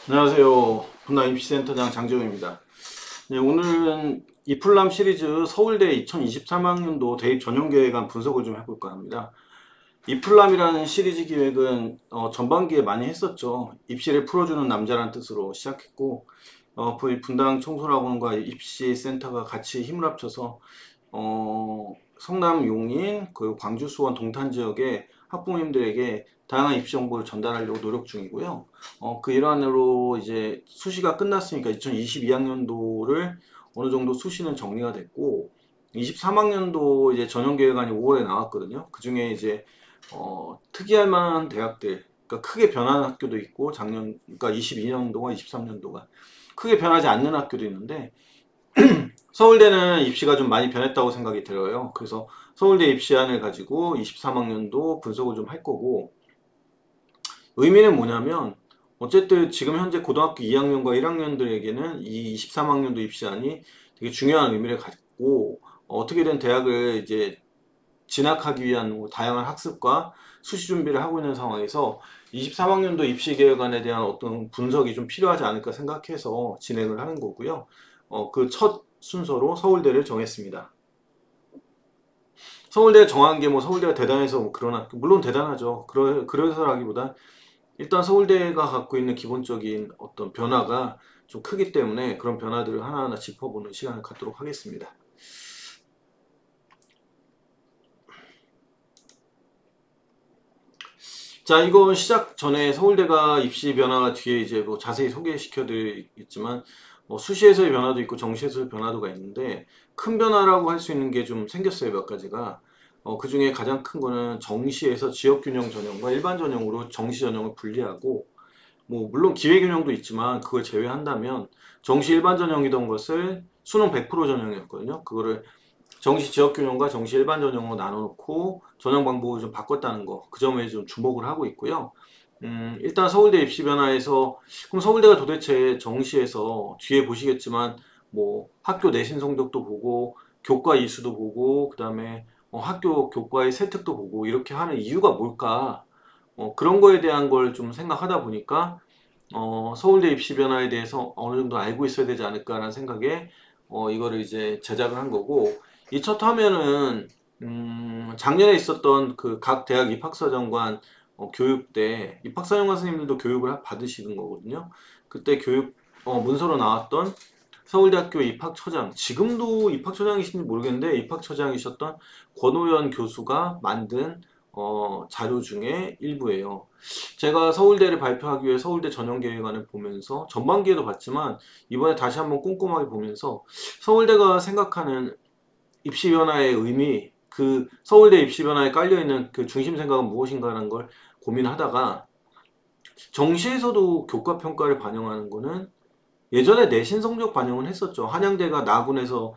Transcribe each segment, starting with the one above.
안녕하세요. 분당 입시센터장 장재호입니다. 네, 오늘은 이플람 시리즈 서울대 2023학년도 대입 전형계획안 분석을 좀 해볼까 합니다. 이플람이라는 시리즈 기획은 전반기에 많이 했었죠. 입시를 풀어주는 남자란 뜻으로 시작했고 분당 청소학원과 입시센터가 같이 힘을 합쳐서 성남 용인 그리고 광주 수원 동탄 지역의 학부모님들에게 다양한 입시 정보를 전달하려고 노력 중이고요. 그 일환으로 이제 수시가 끝났으니까 2022학년도를 어느 정도 수시는 정리가 됐고 23학년도 이제 전형계획안이 5월에 나왔거든요. 그 중에 이제 특이할 만한 대학들, 그러니까 크게 변하는 학교도 있고 그러니까 22년도와 23년도가 크게 변하지 않는 학교도 있는데 서울대는 입시가 좀 많이 변했다고 생각이 들어요. 그래서 서울대 입시안을 가지고 23학년도 분석을 좀 할 거고 의미는 뭐냐면 어쨌든 지금 현재 고등학교 2학년과 1학년들에게는 이 23학년도 입시안이 되게 중요한 의미를 갖고 어떻게든 대학을 이제 진학하기 위한 다양한 학습과 수시 준비를 하고 있는 상황에서 23학년도 입시계획안에 대한 어떤 분석이 좀 필요하지 않을까 생각해서 진행을 하는 거고요. 그 첫 순서로 서울대를 정했습니다. 서울대 정한 게 뭐 서울대가 대단해서 뭐 그런 학교, 물론 대단하죠. 그래서라기보다 일단 서울대가 갖고 있는 기본적인 어떤 변화가 좀 크기 때문에 그런 변화들을 하나하나 짚어보는 시간을 갖도록 하겠습니다. 자, 이건 시작 전에 서울대가 입시 변화가 뒤에 이제 뭐 자세히 소개시켜 드리겠지만 수시에서의 변화도 있고 정시에서의 변화도가 있는데 큰 변화라고 할 수 있는 게 좀 생겼어요. 몇 가지가. 그 중에 가장 큰 거는 정시에서 지역균형 전형과 일반 전형으로 정시 전형을 분리하고 뭐 물론 기회균형도 있지만 그걸 제외한다면 정시 일반 전형이던 것을 수능 100% 전형이었거든요. 그거를 정시 지역균형과 정시 일반 전형으로 나눠놓고 전형 방법을 좀 바꿨다는 거, 그 점에 좀 주목을 하고 있고요. 일단 서울대 입시 변화에서 그럼 서울대가 도대체 정시에서 뒤에 보시겠지만 뭐 학교 내신 성적도 보고 교과 이수도 보고 그다음에 학교 교과의 세특도 보고 이렇게 하는 이유가 뭘까? 그런 거에 대한 걸 좀 생각하다 보니까 서울대 입시 변화에 대해서 어느 정도 알고 있어야 되지 않을까라는 생각에 이거를 이제 제작을 한 거고 이 첫 화면은 작년에 있었던 그 각 대학 입학사정관 교육 때 입학사정관 선생님들도 교육을 받으시는 거거든요. 그때 교육 문서로 나왔던 서울대학교 입학처장, 지금도 입학처장이신지 모르겠는데 입학처장이셨던 권오연 교수가 만든 자료 중에 일부예요. 제가 서울대를 발표하기 위해 서울대 전형계획안을 보면서 전반기에도 봤지만 이번에 다시 한번 꼼꼼하게 보면서 서울대가 생각하는 입시 변화의 의미, 그 서울대 입시 변화에 깔려있는 그 중심 생각은 무엇인가라는 걸 고민하다가 정시에서도 교과 평가를 반영하는 거는 예전에 내신 성적 반영은 했었죠. 한양대가 나군에서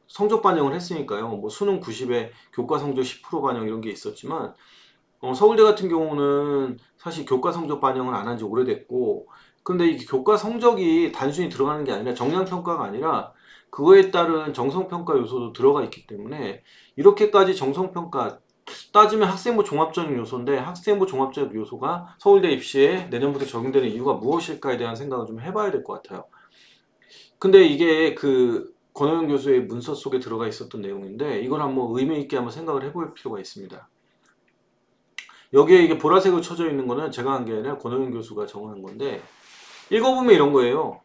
성적 반영을 했으니까요. 뭐 수능 90에 교과 성적 10% 반영 이런 게 있었지만 서울대 같은 경우는 사실 교과 성적 반영을 안 한 지 오래됐고 근데 이 교과 성적이 단순히 들어가는 게 아니라 정량평가가 아니라 그거에 따른 정성평가 요소도 들어가 있기 때문에 이렇게까지 정성평가 따지면 학생부 종합적 요소인데 학생부 종합적 요소가 서울대 입시에 내년부터 적용되는 이유가 무엇일까에 대한 생각을 좀 해봐야 될 것 같아요. 근데 이게 그 권호영 교수의 문서 속에 들어가 있었던 내용인데 이걸 한번 의미 있게 한번 생각을 해볼 필요가 있습니다. 여기에 이게 보라색으로 쳐져 있는 거는 제가 한 게 아니라 권호영 교수가 정한 건데 읽어보면 이런 거예요.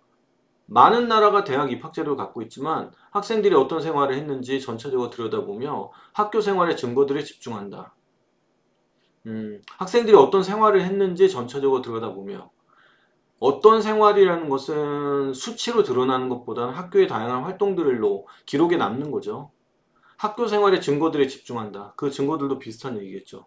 많은 나라가 대학 입학제도를 갖고 있지만 학생들이 어떤 생활을 했는지 전체적으로 들여다보며 학교 생활의 증거들에 집중한다. 학생들이 어떤 생활을 했는지 전체적으로 들여다보며 어떤 생활이라는 것은 수치로 드러나는 것보다는 학교의 다양한 활동들로 기록에 남는 거죠. 학교 생활의 증거들에 집중한다. 그 증거들도 비슷한 얘기겠죠.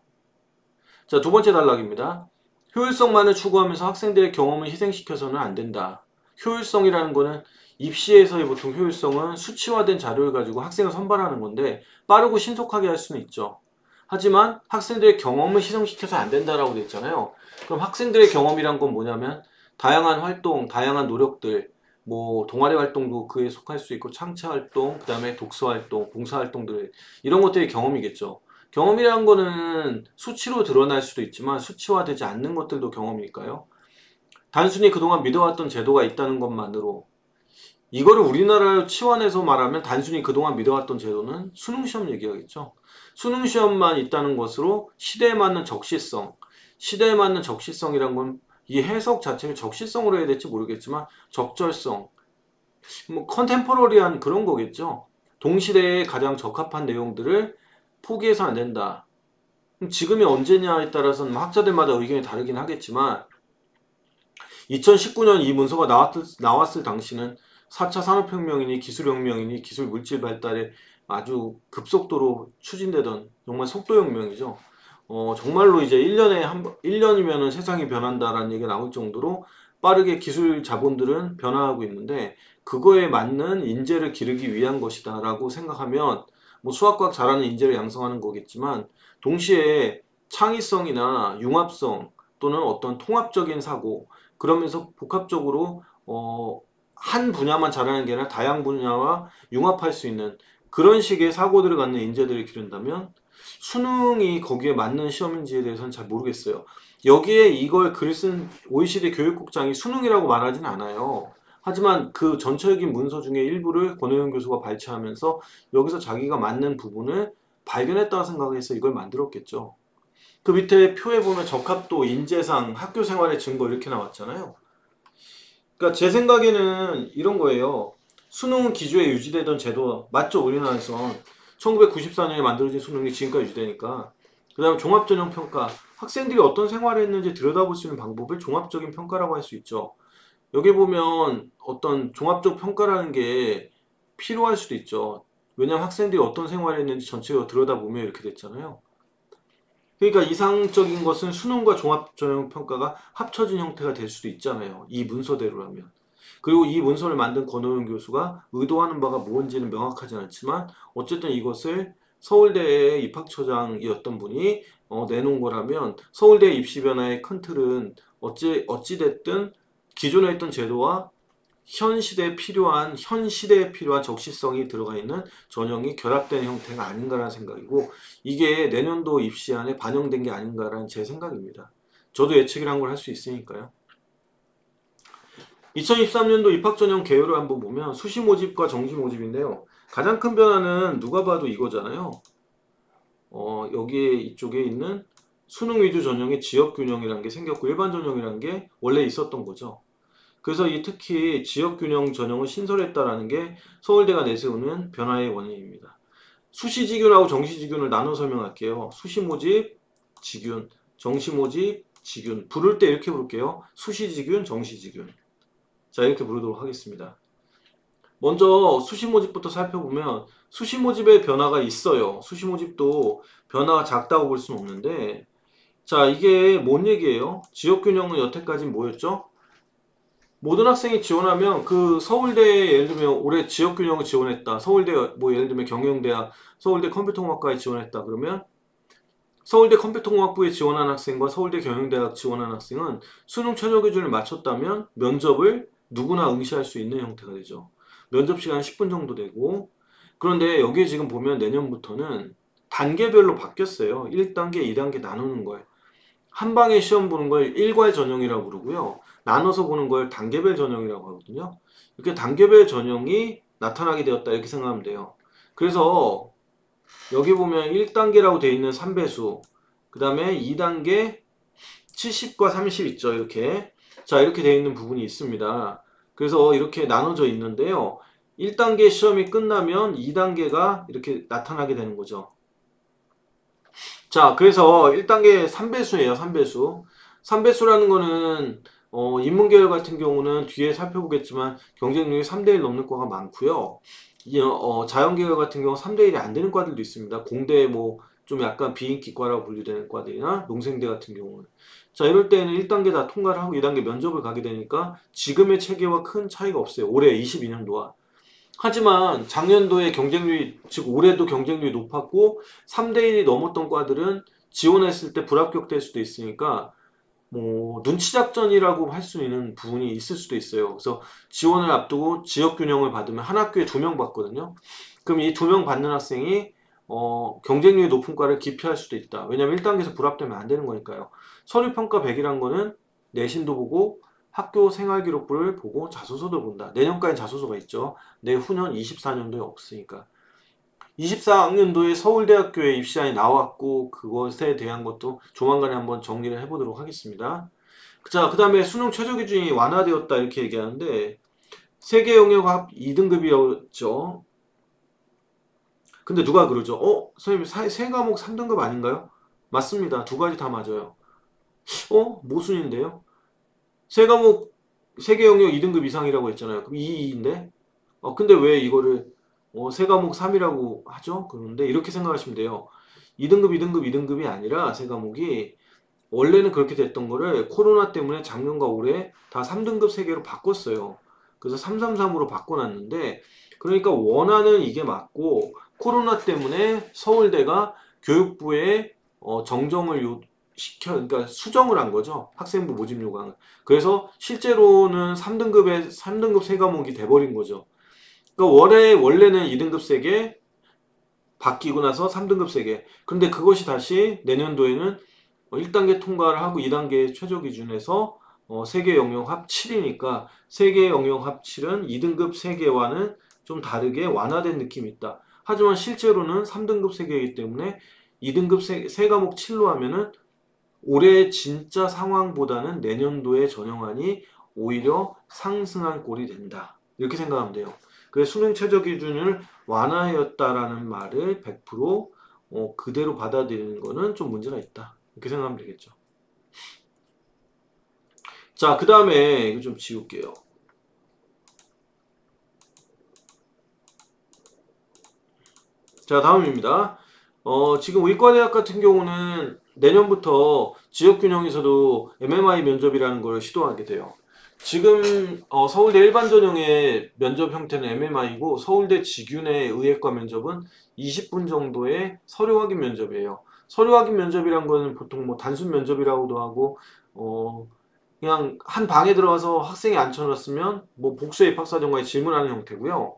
자, 두 번째 단락입니다. 효율성만을 추구하면서 학생들의 경험을 희생시켜서는 안 된다. 효율성이라는 거는 입시에서의 보통 효율성은 수치화된 자료를 가지고 학생을 선발하는 건데 빠르고 신속하게 할 수는 있죠. 하지만 학생들의 경험을 희생시켜서 안 된다라고 돼 있잖아요. 그럼 학생들의 경험이란 건 뭐냐면 다양한 활동, 다양한 노력들, 뭐 동아리 활동도 그에 속할 수 있고 창체 활동, 그 다음에 독서 활동, 봉사 활동들 이런 것들이 경험이겠죠. 경험이라는 거는 수치로 드러날 수도 있지만 수치화되지 않는 것들도 경험이니까요. 단순히 그동안 믿어왔던 제도가 있다는 것만으로, 이거를 우리나라로 치환해서 말하면 단순히 그동안 믿어왔던 제도는 수능시험 얘기하겠죠. 수능시험만 있다는 것으로 시대에 맞는 적시성, 시대에 맞는 적시성이란 건 이 해석 자체를 적시성으로 해야 될지 모르겠지만 적절성, 뭐 컨템포러리한 그런 거겠죠. 동시대에 가장 적합한 내용들을 포기해서 안 된다. 지금이 언제냐에 따라서는 학자들마다 의견이 다르긴 하겠지만 2019년 이 문서가 나왔을 당시는 4차 산업혁명이니 기술혁명이니 기술 물질 발달에 아주 급속도로 추진되던 정말 속도혁명이죠. 정말로 이제 1년이면은 세상이 변한다라는 얘기가 나올 정도로 빠르게 기술 자본들은 변화하고 있는데 그거에 맞는 인재를 기르기 위한 것이다라고 생각하면 뭐 수학과학 잘하는 인재를 양성하는 거겠지만 동시에 창의성이나 융합성 또는 어떤 통합적인 사고 그러면서 복합적으로 한 분야만 잘하는 게 아니라 다양 분야와 융합할 수 있는 그런 식의 사고들을 갖는 인재들을 기른다면 수능이 거기에 맞는 시험인지에 대해서는 잘 모르겠어요. 여기에 이걸 글을 쓴 OECD 교육국장이 수능이라고 말하진 않아요. 하지만 그 전체적인 문서 중에 일부를 권혜영 교수가 발췌하면서 여기서 자기가 맞는 부분을 발견했다고 생각해서 이걸 만들었겠죠. 그 밑에 표에 보면 적합도, 인재상, 학교 생활의 증거 이렇게 나왔잖아요. 그러니까 제 생각에는 이런 거예요. 수능은 기조에 유지되던 제도 맞죠? 우리나라에선 1994년에 만들어진 수능이 지금까지 유지되니까. 그 다음에 종합전형평가, 학생들이 어떤 생활을 했는지 들여다볼 수 있는 방법을 종합적인 평가라고 할 수 있죠. 여기 보면 어떤 종합적 평가라는 게 필요할 수도 있죠. 왜냐하면 학생들이 어떤 생활을 했는지 전체적으로 들여다보면 이렇게 됐잖아요. 그러니까 이상적인 것은 수능과 종합전형평가가 합쳐진 형태가 될 수도 있잖아요. 이 문서대로라면. 그리고 이 문서를 만든 권호영 교수가 의도하는 바가 뭔지는 명확하진 않지만 어쨌든 이것을 서울대의 입학처장이었던 분이 내놓은 거라면 서울대 입시 변화의 큰 틀은 어찌됐든 기존에 있던 제도와 현 시대에 필요한 적시성이 들어가 있는 전형이 결합된 형태가 아닌가라는 생각이고 이게 내년도 입시안에 반영된 게 아닌가라는 제 생각입니다. 저도 예측이란 걸 할 수 있으니까요. 2023년도 입학전형 개요를 한번 보면 수시 모집과 정시 모집인데요. 가장 큰 변화는 누가 봐도 이거잖아요. 여기에 이쪽에 있는 수능 위주 전형의 지역균형이라는 게 생겼고 일반 전형이라는 게 원래 있었던 거죠. 그래서 특히 지역균형 전형을 신설했다라는 게 서울대가 내세우는 변화의 원인입니다. 수시지균하고 정시지균을 나눠 설명할게요. 수시모집, 지균, 정시모집, 지균. 부를 때 이렇게 부를게요. 수시지균, 정시지균. 자, 이렇게 부르도록 하겠습니다. 먼저 수시모집부터 살펴보면 수시모집의 변화가 있어요. 수시모집도 변화가 작다고 볼 수는 없는데 자, 이게 뭔 얘기예요? 지역균형은 여태까지 뭐였죠? 모든 학생이 지원하면 그 서울대에 예를 들면 올해 지역균형을 지원했다. 서울대 뭐 예를 들면 경영대학 서울대 컴퓨터공학과에 지원했다. 그러면 서울대 컴퓨터공학부에 지원한 학생과 서울대 경영대학 지원한 학생은 수능 최저 기준을 맞췄다면 면접을 누구나 응시할 수 있는 형태가 되죠. 면접 시간 10분 정도 되고 그런데 여기에 지금 보면 내년부터는 단계별로 바뀌었어요. 1단계, 2단계 나누는 거예요. 한 방에 시험 보는 걸 일괄 전형이라고 부르고요. 나눠서 보는 걸 단계별 전형이라고 하거든요. 이렇게 단계별 전형이 나타나게 되었다 이렇게 생각하면 돼요. 그래서 여기 보면 1단계라고 되어 있는 3배수 그 다음에 2단계 70과 30 있죠. 이렇게 자 이렇게 되어 있는 부분이 있습니다. 그래서 이렇게 나눠져 있는데요. 1단계 시험이 끝나면 2단계가 이렇게 나타나게 되는 거죠. 자, 그래서 1단계 3배수예요. 3배수. 3배수라는 거는 인문계열 같은 경우는 뒤에 살펴보겠지만 경쟁률이 3대1 넘는 과가 많고요. 자연계열 같은 경우 3대1이 안 되는 과들도 있습니다. 공대 뭐 좀 약간 비인기과라고 분류되는 과들이나 농생대 같은 경우는. 자, 이럴 때는 1단계 다 통과를 하고 2단계 면접을 가게 되니까 지금의 체계와 큰 차이가 없어요. 올해 22년도와. 하지만 작년도에 경쟁률이 즉 올해도 경쟁률이 높았고 3대1이 넘었던 과들은 지원했을 때 불합격될 수도 있으니까 뭐 눈치 작전이라고 할 수 있는 부분이 있을 수도 있어요. 그래서 지원을 앞두고 지역균형을 받으면 한 학교에 2명 받거든요. 그럼 이 2명 받는 학생이 경쟁률이 높은 과를 기피할 수도 있다. 왜냐하면 1단계에서 불합되면 안 되는 거니까요. 서류평가 100이란 거는 내신도 보고 학교 생활기록부를 보고 자소서도 본다. 내년까지 자소서가 있죠. 내후년 24년도에 없으니까. 24학년도에 서울대학교에 입시안이 나왔고 그것에 대한 것도 조만간에 한번 정리를 해보도록 하겠습니다. 자, 그 다음에 수능 최저 기준이 완화되었다 이렇게 얘기하는데 세계 영역 합 2등급이었죠. 근데 누가 그러죠? 선생님 세 과목 3등급 아닌가요? 맞습니다. 두 가지 다 맞아요. 모순인데요? 세 과목 세계 영역 2등급 이상이라고 했잖아요. 그럼 2인데? 근데 왜 이거를 세 과목 3이라고 하죠? 그런데 이렇게 생각하시면 돼요. 2등급, 2등급, 2등급이 아니라 세 과목이 원래는 그렇게 됐던 거를 코로나 때문에 작년과 올해 다 3등급 세 개로 바꿨어요. 그래서 333으로 바꿔놨는데 그러니까 원하는 이게 맞고 코로나 때문에 서울대가 교육부에 정정을 그러니까 수정을 한 거죠. 학생부 모집 요강을. 그래서 실제로는 3등급 세 과목이 돼버린 거죠. 그러니까 원래는 2등급 세 개, 바뀌고 나서 3등급 세 개. 그런데 그것이 다시 내년도에는 1단계 통과를 하고 2단계 최저 기준에서 세계 영역 합 7이니까 세계 영역 합 7은 2등급 세 개와는 좀 다르게 완화된 느낌이 있다. 하지만 실제로는 3등급 세 개이기 때문에 2등급 세 과목 7로 하면은 올해 진짜 상황보다는 내년도의 전형안이 오히려 상승한 꼴이 된다. 이렇게 생각하면 돼요. 그래서 수능 최저 기준을 완화하였다라는 말을 100% 그대로 받아들이는 거는 좀 문제가 있다. 이렇게 생각하면 되겠죠. 자, 그 다음에 이거 좀 지울게요. 자, 다음입니다. 지금 의과대학 같은 경우는 내년부터 지역균형에서도 MMI 면접이라는 걸 시도하게 돼요. 지금 서울대 일반 전형의 면접 형태는 MMI고 서울대 직윤의 의예과 면접은 20분 정도의 서류 확인 면접이에요. 서류 확인 면접이란 거는 보통 뭐 단순 면접이라고도 하고 그냥 한 방에 들어가서 학생이 앉혀놨으면 뭐 복수의 입학사정관이 질문하는 형태고요.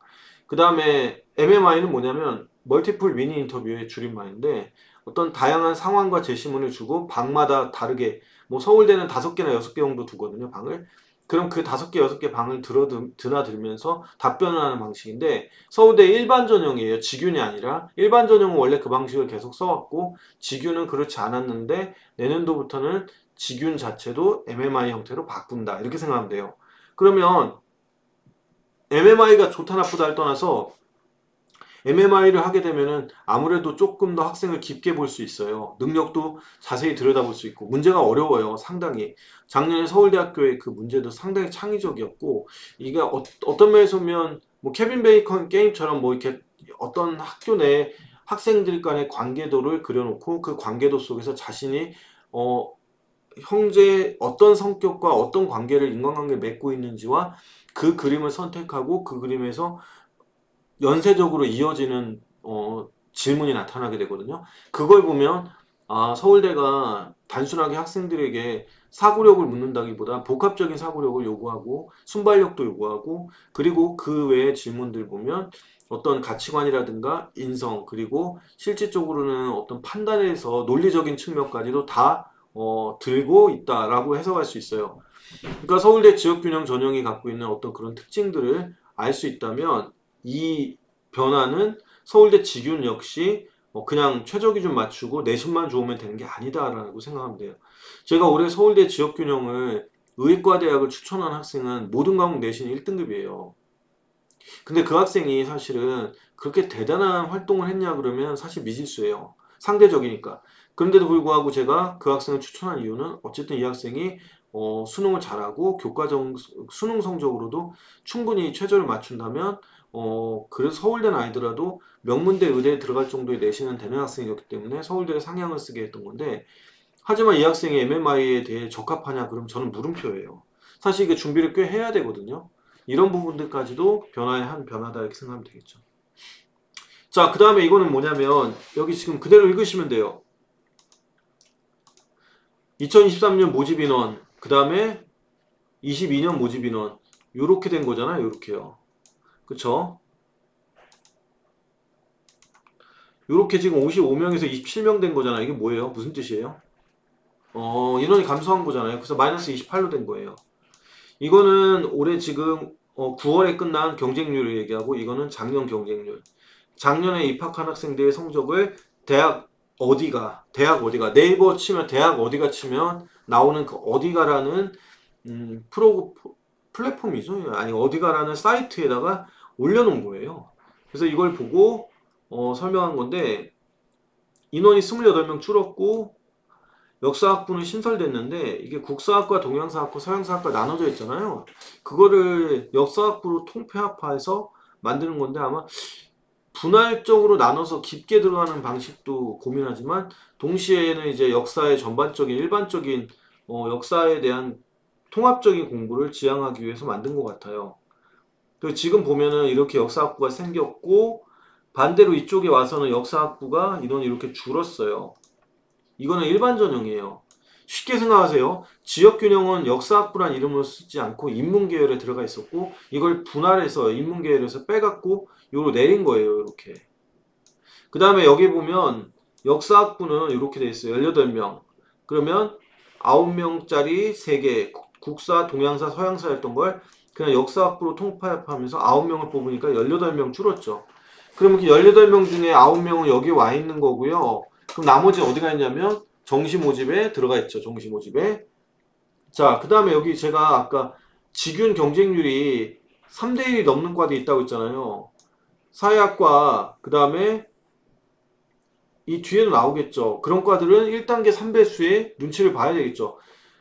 그 다음에 MMI는 뭐냐면 멀티플 미니 인터뷰의 줄임말인데 어떤 다양한 상황과 제시문을 주고 방마다 다르게 뭐 서울대는 5개나 6개 정도 두거든요, 방을. 그럼 그 5개, 6개 방을 드나들면서 답변을 하는 방식인데 서울대 일반 전형이에요. 직윤이 아니라. 일반 전형은 원래 그 방식을 계속 써왔고 직윤은 그렇지 않았는데 내년도부터는 직윤 자체도 MMI 형태로 바꾼다. 이렇게 생각하면 돼요. 그러면 MMI가 좋다 나쁘다를 떠나서 MMI를 하게 되면은 아무래도 조금 더 학생을 깊게 볼 수 있어요. 능력도 자세히 들여다볼 수 있고 문제가 어려워요. 상당히. 작년에 서울대학교의 그 문제도 상당히 창의적이었고 이게 어떤 면에서 보면 뭐 케빈 베이컨 게임처럼 뭐 이렇게 어떤 학교 내 학생들 간의 관계도를 그려놓고 그 관계도 속에서 자신이 형제 어떤 성격과 어떤 관계를 인간관계를 맺고 있는지와 그 그림을 선택하고 그 그림에서 연쇄적으로 이어지는 질문이 나타나게 되거든요. 그걸 보면 서울대가 단순하게 학생들에게 사고력을 묻는다기보다 복합적인 사고력을 요구하고 순발력도 요구하고 그리고 그 외의 질문들 보면 어떤 가치관이라든가 인성 그리고 실질적으로는 어떤 판단에서 논리적인 측면까지도 다 들고 있다라고 해석할 수 있어요. 그러니까 서울대 지역균형 전형이 갖고 있는 어떤 그런 특징들을 알 수 있다면 이 변화는 서울대 직윤 역시 그냥 최저 기준 맞추고 내신만 좋으면 되는 게 아니다라고 생각하면 돼요. 제가 올해 서울대 지역균형을 의과대학을 추천한 학생은 모든 과목 내신 1등급이에요. 근데 그 학생이 사실은 그렇게 대단한 활동을 했냐 그러면 사실 미지수예요. 상대적이니까. 그런데도 불구하고 제가 그 학생을 추천한 이유는 어쨌든 이 학생이 수능을 잘하고 교과정 수능 성적으로도 충분히 최저를 맞춘다면 그래서 서울대는 아니더라도 명문대 의대에 들어갈 정도의 내신은 되는 학생이었기 때문에 서울대에 상향을 쓰게 했던 건데 하지만 이 학생이 MMI에 대해 적합하냐 그럼 저는 물음표예요. 사실 이게 준비를 꽤 해야 되거든요. 이런 부분들까지도 변화의 한 변화다 이렇게 생각하면 되겠죠. 자, 그 다음에 이거는 뭐냐면 여기 지금 그대로 읽으시면 돼요. 2023년 모집인원 그 다음에 22년 모집인원 요렇게 된 거잖아요. 요렇게요. 그쵸? 요렇게 지금 55명에서 27명 된 거잖아요. 이게 뭐예요? 무슨 뜻이에요? 인원이 감소한 거잖아요. 그래서 마이너스 28로 된 거예요. 이거는 올해 지금 9월에 끝난 경쟁률을 얘기하고 이거는 작년 경쟁률. 작년에 입학한 학생들의 성적을 대학 어디가 네이버 치면 대학 어디가 치면 나오는 그 어디가라는 프로 플랫폼이죠. 아니 어디가라는 사이트에다가 올려놓은 거예요. 그래서 이걸 보고 설명한 건데 인원이 28명 줄었고 역사학부는 신설됐는데 이게 국사학과, 동양사학과, 서양사학과 나눠져 있잖아요. 그거를 역사학부로 통폐합해서 만드는 건데 아마 분할적으로 나눠서 깊게 들어가는 방식도 고민하지만 동시에는 이제 역사의 전반적인 일반적인 역사에 대한 통합적인 공부를 지향하기 위해서 만든 것 같아요. 그리고 지금 보면은 이렇게 역사학부가 생겼고 반대로 이쪽에 와서는 역사학부가 인원이 이렇게 줄었어요. 이거는 일반 전형이에요. 쉽게 생각하세요. 지역균형은 역사학부란 이름으로 쓰지 않고 인문계열에 들어가 있었고 이걸 분할해서 인문계열에서 빼갖고 요로 내린 거예요. 이렇게. 그 다음에 여기 보면 역사학부는 이렇게 돼 있어요. 18명. 그러면 9명짜리 3개 국사, 동양사, 서양사였던 걸 그냥 역사학부로 통합하면서 9명을 뽑으니까 18명 줄었죠. 그러면 그 18명 중에 9명은 여기 와 있는 거고요. 그럼 나머지 어디 가 있냐면 정시 모집에 들어가 있죠. 정시 모집에. 자, 그 다음에 여기 제가 아까 직윤 경쟁률이 3대1이 넘는 과도 있다고 했잖아요. 사회학과, 그 다음에 이 뒤에도 나오겠죠. 그런 과들은 1단계 3배수의 눈치를 봐야 되겠죠.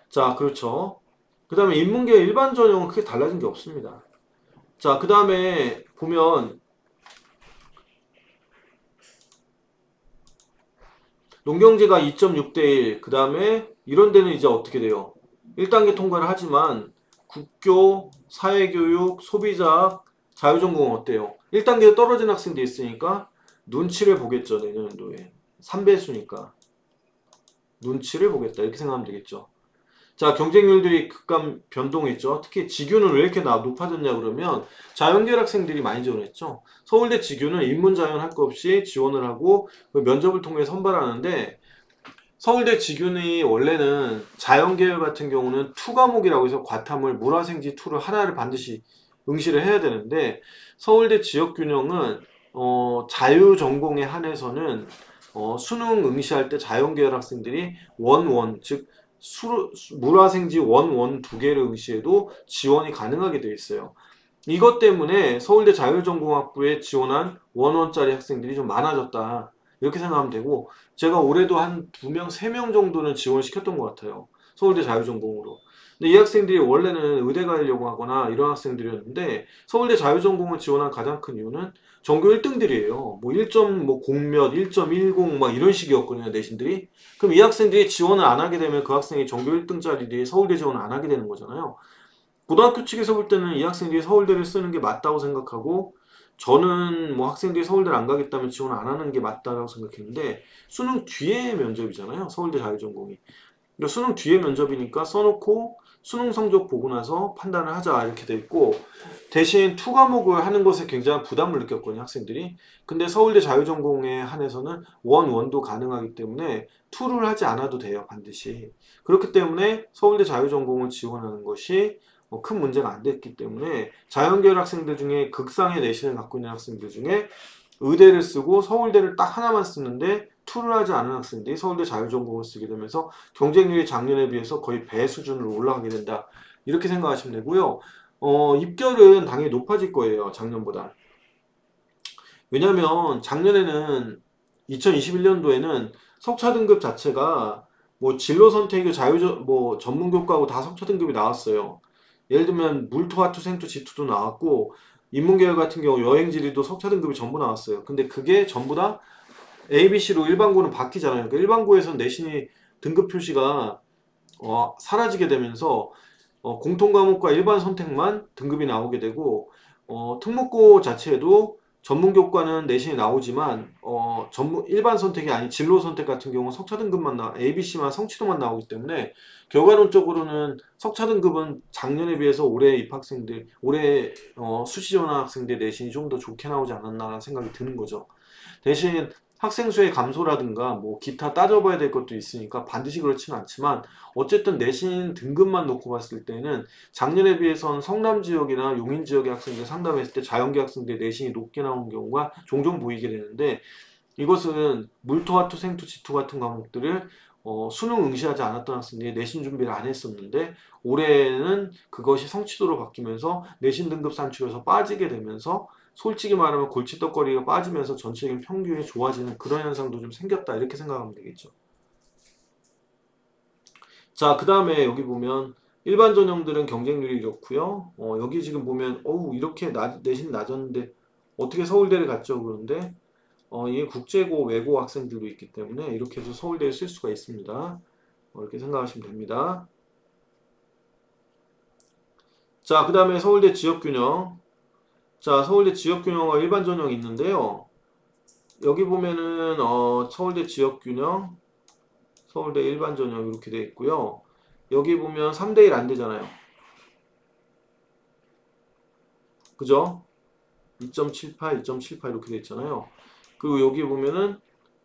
자, 그렇죠. 그 다음에 인문계 일반 전형은 크게 달라진 게 없습니다. 자, 그 다음에 보면 농경제가 2.6대 1, 그 다음에 이런 데는 이제 어떻게 돼요? 1단계 통과를 하지만 국교, 사회교육, 소비자학, 자유전공은 어때요? 1단계에 떨어진 학생도 있으니까 눈치를 보겠죠. 내년도에. 3배수니까. 눈치를 보겠다. 이렇게 생각하면 되겠죠. 자, 경쟁률들이 극감 변동했죠. 특히 직유는 왜 이렇게 높아졌냐 그러면 자연계열 학생들이 많이 지원했죠. 서울대 직유는 인문자연 할 거 없이 지원을 하고 면접을 통해 선발하는데 서울대 직윤이 원래는 자연계열 같은 경우는 2과목이라고 해서 과탐을 물화생지 2를 하나를 반드시 응시를 해야 되는데 서울대 지역균형은 자유전공에 한해서는 수능 응시할 때 자연계열 학생들이 원원 즉 물화생지 원원 2개를 응시해도 지원이 가능하게 되어 있어요. 이것 때문에 서울대 자율전공학부에 지원한 원원짜리 학생들이 좀 많아졌다. 이렇게 생각하면 되고 제가 올해도 한 2명, 3명 정도는 지원을 시켰던 것 같아요. 서울대 자율전공으로. 근데 이 학생들이 원래는 의대 가려고 하거나 이런 학생들이었는데 서울대 자율전공을 지원한 가장 큰 이유는 전교 1등들이에요. 뭐 1.0몇, 1.10 막 이런 식이었거든요. 내신들이. 그럼 이 학생들이 지원을 안 하게 되면 그 학생이 전교 1등짜리들이 서울대 지원을 안 하게 되는 거잖아요. 고등학교 측에서 볼 때는 이 학생들이 서울대를 쓰는 게 맞다고 생각하고 저는 뭐 학생들이 서울대를 안 가겠다면 지원 안 하는 게 맞다고 생각했는데 수능 뒤에 면접이잖아요. 서울대 자율전공이. 그러니까 수능 뒤에 면접이니까 써놓고 수능 성적 보고 나서 판단을 하자 이렇게 돼 있고 대신 2과목을 하는 것에 굉장한 부담을 느꼈거든요. 학생들이. 근데 서울대 자율전공에 한해서는 원도 가능하기 때문에 2를 하지 않아도 돼요. 반드시. 그렇기 때문에 서울대 자율전공을 지원하는 것이 큰 문제가 안 됐기 때문에 자연계열 학생들 중에 극상의 내신을 갖고 있는 학생들 중에 의대를 쓰고 서울대를 딱 하나만 쓰는데 2를 하지 않은 학생들이 서울대 자율전공을 쓰게 되면서 경쟁률이 작년에 비해서 거의 배 수준으로 올라가게 된다. 이렇게 생각하시면 되고요. 입결은 당연히 높아질 거예요. 작년보다. 왜냐면 작년에는 2021년도에는 석차 등급 자체가 뭐 진로 선택이 뭐 전문교과하고 다 석차 등급이 나왔어요. 예를 들면 물토, 화투, 생투, 지투도 나왔고 인문계열 같은 경우 여행지리도 석차 등급이 전부 나왔어요. 근데 그게 전부 다 ABC로 일반고는 바뀌잖아요. 그러니까 일반고에서는 내신이 등급 표시가 사라지게 되면서 공통과목과 일반 선택만 등급이 나오게 되고 특목고 자체도 전문교과는 내신이 나오지만 일반 선택이 아닌 진로 선택 같은 경우는 석차 등급만 ABC만 성취도만 나오기 때문에 결과론적으로는 석차 등급은 작년에 비해서 올해 입학생들 올해 수시 지원한 학생들 내신이 좀 더 좋게 나오지 않았나 생각이 드는 거죠. 대신 학생 수의 감소라든가 뭐 기타 따져봐야 될 것도 있으니까 반드시 그렇지는 않지만 어쨌든 내신 등급만 놓고 봤을 때는 작년에 비해서는 성남 지역이나 용인 지역의 학생들 상담했을 때 자연계 학생들의 내신이 높게 나온 경우가 종종 보이게 되는데 이것은 물토와토 생토 지토 같은 과목들을 수능 응시하지 않았던 학생들이 내신 준비를 안 했었는데 올해는 그것이 성취도로 바뀌면서 내신 등급 산출에서 빠지게 되면서 솔직히 말하면 골칫덩거리가 빠지면서 전체적인 평균이 좋아지는 그런 현상도 좀 생겼다 이렇게 생각하면 되겠죠. 자, 그 다음에 여기 보면 일반 전형들은 경쟁률이 이렇고요. 여기 지금 보면 어우 이렇게 내신 낮았는데 어떻게 서울대를 갔죠? 그런데 이게 국제고 외고 학생들도 있기 때문에 이렇게 해서 서울대에 쓸 수가 있습니다. 이렇게 생각하시면 됩니다. 자, 그 다음에 서울대 지역균형. 자, 서울대 지역균형과 일반 전형이 있는데요. 여기 보면은 서울대 지역균형, 서울대 일반 전형 이렇게 되어 있고요. 여기 보면 3대1 안 되잖아요. 그죠? 2.78, 2.78 이렇게 되어 있잖아요. 그리고 여기 보면은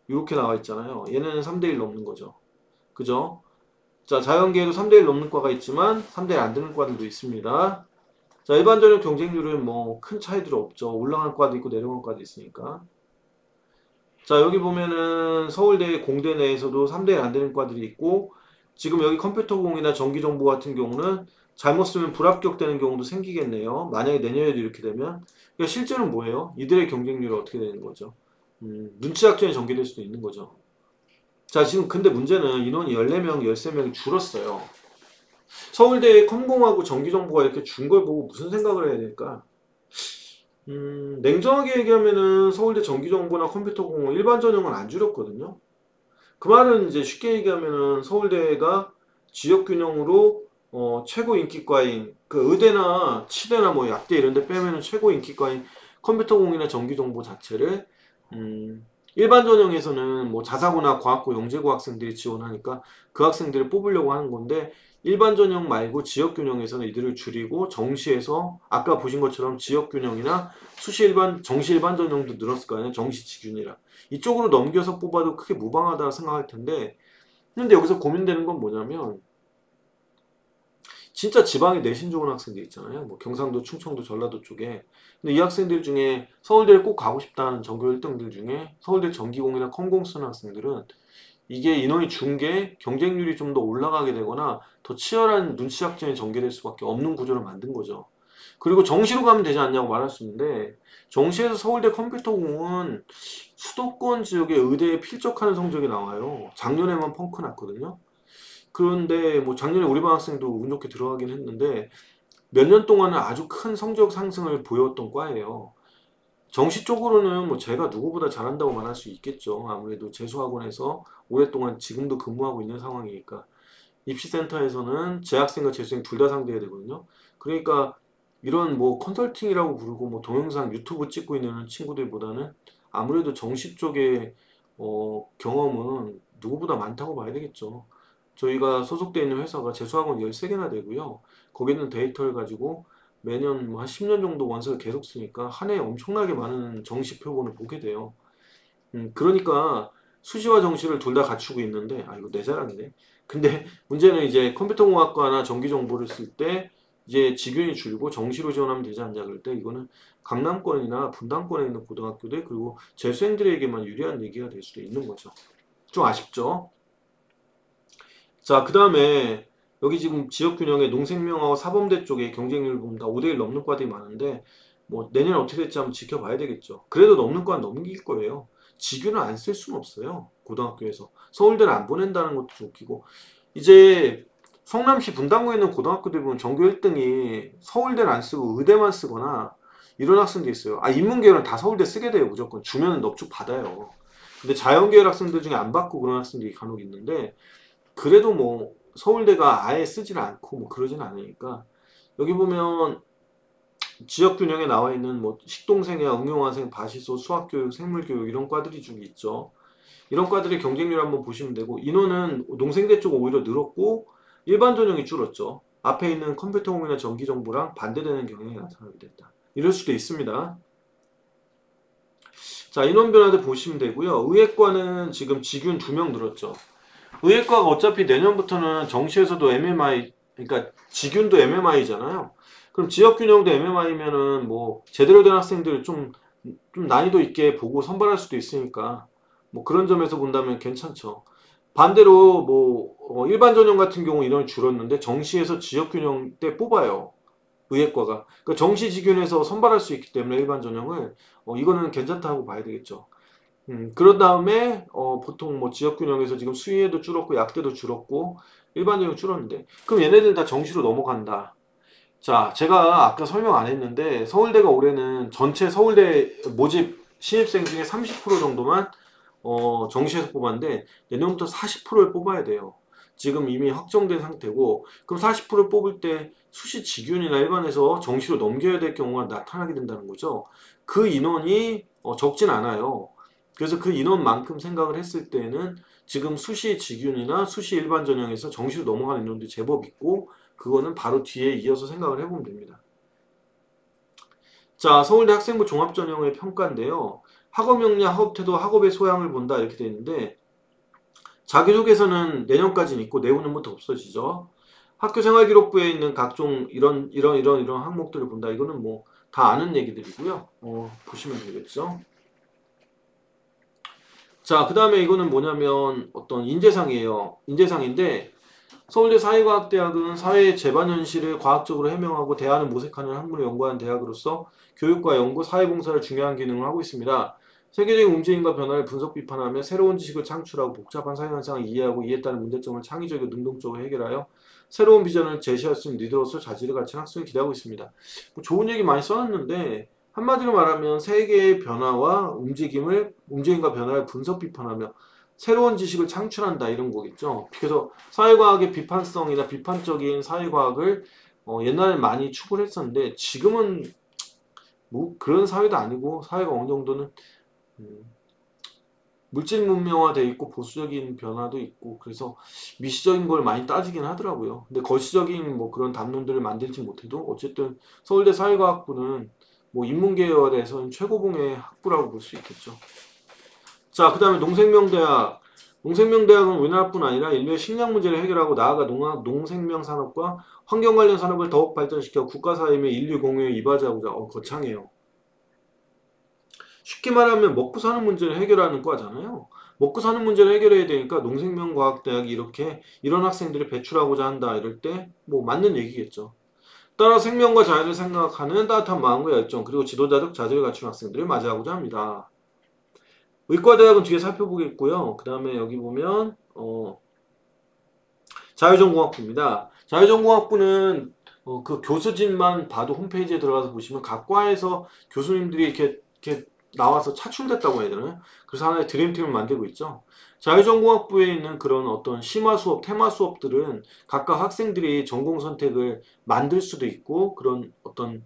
이렇게 나와 있잖아요. 얘네는 3대1 넘는 거죠. 그죠? 자, 자연계에도 3대1 넘는 과가 있지만 3대1 안 되는 과들도 있습니다. 자, 일반 전형 경쟁률은 뭐 큰 차이들 없죠. 올라간 과도 있고 내려간 과도 있으니까. 자, 여기 보면은 서울대 공대 내에서도 3대1 안 되는 과들이 있고 지금 여기 컴퓨터공이나 전기정보 같은 경우는 잘못 쓰면 불합격되는 경우도 생기겠네요. 만약에 내년에도 이렇게 되면. 그러니까 실제로는 뭐예요? 이들의 경쟁률이 어떻게 되는 거죠? 눈치작전이 전개될 수도 있는 거죠. 자, 지금 근데 문제는 인원이 14명, 13명이 줄었어요. 서울대에 컴공하고 전기정보가 이렇게 준 걸 보고 무슨 생각을 해야 될까? 냉정하게 얘기하면은 서울대 전기정보나 컴퓨터공은 일반 전형은 안 줄였거든요. 그 말은 이제 쉽게 얘기하면은 서울대가 지역균형으로 최고 인기과인 그 의대나 치대나 뭐 약대 이런 데 빼면은 최고 인기과인 컴퓨터공이나 전기정보 자체를 일반 전형에서는 뭐 자사고나 과학고 영재고 학생들이 지원하니까 그 학생들을 뽑으려고 하는 건데 일반 전형 말고 지역균형에서는 이들을 줄이고 정시에서 아까 보신 것처럼 지역균형이나 수시 일반 정시 일반 전형도 늘었을 거 아니에요. 정시 직균이라 이쪽으로 넘겨서 뽑아도 크게 무방하다 생각할 텐데 근데 여기서 고민되는 건 뭐냐면 진짜 지방에 내신 좋은 학생들 있잖아요. 뭐 경상도, 충청도, 전라도 쪽에. 근데 이 학생들 중에 서울대를 꼭 가고 싶다는 전교 1등들 중에 서울대 전기공이나 컴공 쓰는 학생들은 이게 인원이 준 게 경쟁률이 좀 더 올라가게 되거나 더 치열한 눈치 작전이 전개될 수밖에 없는 구조를 만든 거죠. 그리고 정시로 가면 되지 않냐고 말할 수 있는데 정시에서 서울대 컴퓨터공은 수도권 지역의 의대에 필적하는 성적이 나와요. 작년에만 펑크 났거든요. 그런데 뭐 작년에 우리 반 학생도 운 좋게 들어가긴 했는데 몇 년 동안은 아주 큰 성적 상승을 보였던 과예요. 정시 쪽으로는 뭐 제가 누구보다 잘한다고 말할 수 있겠죠. 아무래도 재수학원에서 오랫동안 지금도 근무하고 있는 상황이니까. 입시센터에서는 재학생과 재수생 둘 다 상대해야 되거든요. 그러니까 이런 뭐 컨설팅이라고 부르고 뭐 동영상 유튜브 찍고 있는 친구들보다는 아무래도 정시 쪽의 경험은 누구보다 많다고 봐야 되겠죠. 저희가 소속되어 있는 회사가 재수학원 13개나 되고요. 거기 있는 데이터를 가지고 매년 뭐 한 10년 정도 원서를 계속 쓰니까 한 해에 엄청나게 많은 정시 표본을 보게 돼요. 그러니까 수시와 정시를 둘 다 갖추고 있는데 아 이거 내 자랑이네. 근데 문제는 이제 컴퓨터공학과나 전기정보를 쓸 때 이제 직윤이 줄고 정시로 지원하면 되지 않냐 그럴 때 이거는 강남권이나 분당권에 있는 고등학교들 그리고 재수생들에게만 유리한 얘기가 될 수도 있는 거죠. 좀 아쉽죠? 자, 그 다음에 여기 지금 지역균형에 농생명하고 사범대 쪽에 경쟁률 보면 다 5대1 넘는 과들이 많은데 뭐 내년에 어떻게 될지 한번 지켜봐야 되겠죠. 그래도 넘는 과는 넘길 거예요. 직윤을 안 쓸 수는 없어요. 고등학교에서. 서울대를 안 보낸다는 것도 좀 웃기고 이제 성남시 분당구에 있는 고등학교들 보면 전교 1등이 서울대를 안 쓰고 의대만 쓰거나 이런 학생도 있어요. 아 인문계열은 다 서울대 쓰게 돼요. 무조건. 주면 넙죽 받아요. 근데 자연계열 학생들 중에 안 받고 그런 학생들이 간혹 있는데 그래도 뭐 서울대가 아예 쓰질 않고 뭐 그러진 않으니까 여기 보면 지역균형에 나와 있는 뭐 식동생이나 응용화생, 바시소, 수학교육, 생물교육 이런 과들이 좀 있죠. 이런 과들의 경쟁률 한번 보시면 되고 인원은 농생대 쪽은 오히려 늘었고 일반 전형이 줄었죠. 앞에 있는 컴퓨터공이나 전기정보랑 반대되는 경향이 나타나게 됐다. 이럴 수도 있습니다. 자, 인원 변화도 보시면 되고요. 의예과는 지금 직윤 2명 늘었죠. 의예과가 어차피 내년부터는 정시에서도 MMI, 그러니까 직윤도 MMI잖아요. 그럼 지역균형도 MMI면은 뭐 제대로 된 학생들 좀 난이도 있게 보고 선발할 수도 있으니까 뭐 그런 점에서 본다면 괜찮죠. 반대로 뭐 일반 전형 같은 경우 인원이 줄었는데 정시에서 지역균형 때 뽑아요. 의예과가. 그러니까 정시직윤에서 선발할 수 있기 때문에 일반 전형을 이거는 괜찮다고 봐야 되겠죠. 그런 다음에 보통 뭐 지역균형에서 지금 수의에도 줄었고 약대도 줄었고 일반 전형 줄었는데 그럼 얘네들 다 정시로 넘어간다. 자, 제가 아까 설명 안 했는데 서울대가 올해는 전체 서울대 모집 신입생 중에 30% 정도만 정시에서 뽑았는데 내년부터 40%를 뽑아야 돼요. 지금 이미 확정된 상태고 그럼 40%를 뽑을 때 수시 직윤이나 일반에서 정시로 넘겨야 될 경우가 나타나게 된다는 거죠. 그 인원이 적진 않아요. 그래서 그 인원만큼 생각을 했을 때는 지금 수시 직윤이나 수시 일반 전형에서 정시로 넘어가는 인원들이 제법 있고 그거는 바로 뒤에 이어서 생각을 해보면 됩니다. 자, 서울대 학생부 종합전형의 평가인데요. 학업 역량, 학업 태도, 학업의 소양을 본다 이렇게 되어 있는데 자기소개서는 내년까지는 있고 내후년부터 없어지죠. 학교생활기록부에 있는 각종 이런 항목들을 본다. 이거는 뭐 다 아는 얘기들이고요. 보시면 되겠죠. 자, 그 다음에 이거는 뭐냐면 어떤 인재상이에요. 인재상인데 서울대 사회과학대학은 사회의 재반 현실을 과학적으로 해명하고 대안을 모색하는 학문을 연구하는 대학으로서 교육과 연구, 사회봉사를 중요한 기능을 하고 있습니다. 세계적인 움직임과 변화를 분석 비판하며 새로운 지식을 창출하고 복잡한 사회현상을 이해하고 이에 따른 문제점을 창의적이고 능동적으로 해결하여 새로운 비전을 제시할 수 있는 리더로서 자질을 갖춘 학생을 기대하고 있습니다. 뭐 좋은 얘기 많이 써놨는데 한마디로 말하면 세계의 변화와 움직임과 변화를 분석 비판하며 새로운 지식을 창출한다 이런 거겠죠. 그래서 사회과학의 비판성이나 비판적인 사회과학을 옛날에 많이 추구를 했었는데 지금은 뭐 그런 사회도 아니고 사회가 어느 정도는 물질 문명화돼 있고 보수적인 변화도 있고 그래서 미시적인 걸 많이 따지긴 하더라고요. 근데 거시적인 뭐 그런 담론들을 만들지 못해도 어쨌든 서울대 사회과학부는 뭐 인문계열에서는 최고봉의 학부라고 볼 수 있겠죠. 자, 그 다음에 농생명대학. 농생명대학은 우리나라뿐 아니라 인류의 식량 문제를 해결하고 나아가 농생명 산업과 환경 관련 산업을 더욱 발전시켜 국가사회 및 인류 공유에 이바지하고자 거창해요. 쉽게 말하면 먹고 사는 문제를 해결하는 과잖아요. 먹고 사는 문제를 해결해야 되니까 농생명과학대학이 이렇게 이런 학생들을 배출하고자 한다 이럴 때 뭐 맞는 얘기겠죠. 따라 생명과 자연을 생각하는 따뜻한 마음과 열정 그리고 지도자적 자질을 갖춘 학생들을 맞이하고자 합니다. 의과대학은 뒤에 살펴보겠고요. 그 다음에 여기 보면 자유전공학부입니다. 자유전공학부는 그 교수진만 봐도 홈페이지에 들어가서 보시면 각 과에서 교수님들이 이렇게 나와서 차출됐다고 해야 되나요? 그래서 하나의 드림팀을 만들고 있죠. 자유전공학부에 있는 그런 어떤 심화 수업, 테마 수업들은 각각 학생들이 전공 선택을 만들 수도 있고 그런 어떤